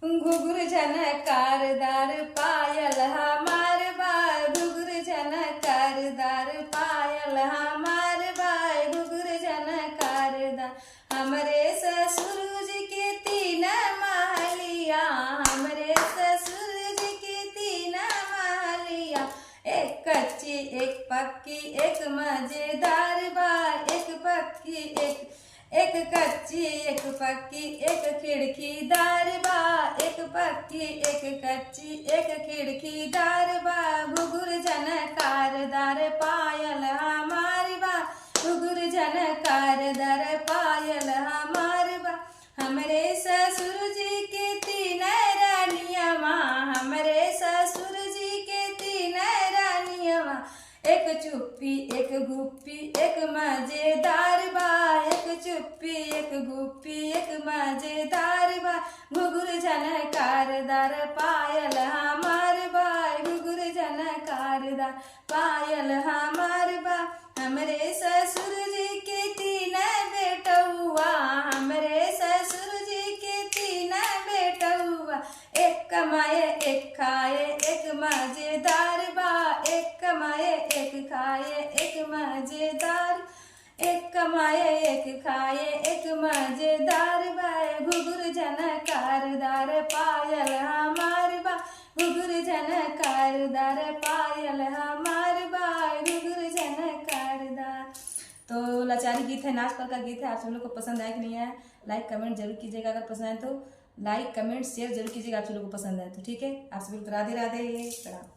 घुघुर झनकारदार पायल हमार बाय, घुघुर झनकारदार पायल हमार बाय, घुघुर झनकारदार। हमरे ससुर जी के तीन महलिया, हमरे ससुर जी के तीन महलिया, एक कच्ची एक पक्की एक मजेदार बा, एक पक्की एक कच्ची एक पक्की एक खिड़कीदार बा, एक पक्की एक कच्ची एक खिड़कीदार बा, घुघुर झनकारदार पायल हमार बा, घुघुर झनकारदार पायल हमार बा। हमरे ससुर जी के तीन रानिया माँ, हमरे ससुर जी के तीन रानिया माँ, एक चुप्पी एक गुप्पी एक मजेदार बा, एक चुप्पी एक गुप्पी एक मजेदार बा, घुघुर झनकारदार पायल हमार बा, घुघुर झनकारदार पायल हमार बा। हमरे ससुर जी के तीन बेटौआ, हमरे ससुर जी के तीन बेटौआ, एक कमाए एक खाए एक मजेदार बा, एक कमाए एक खाए एक मजेदार, एक कमाए एक खाए एक मजेदार बा, घुघुर झनकारदार पायल हमार बा, घुघुर झनकारदार पायल हमार बा, घुघुर झनकारदार। तो लाचारी गीत है, नाच पर का गीत है। आप सब लोग को पसंद आया कि नहीं आया, लाइक कमेंट जरूर कीजिएगा। अगर पसंद आए तो लाइक कमेंट शेयर जरूर कीजिएगा, आप सब लोग को पसंद आए तो। ठीक है, आप सभी को राधे राधे, प्रणाम।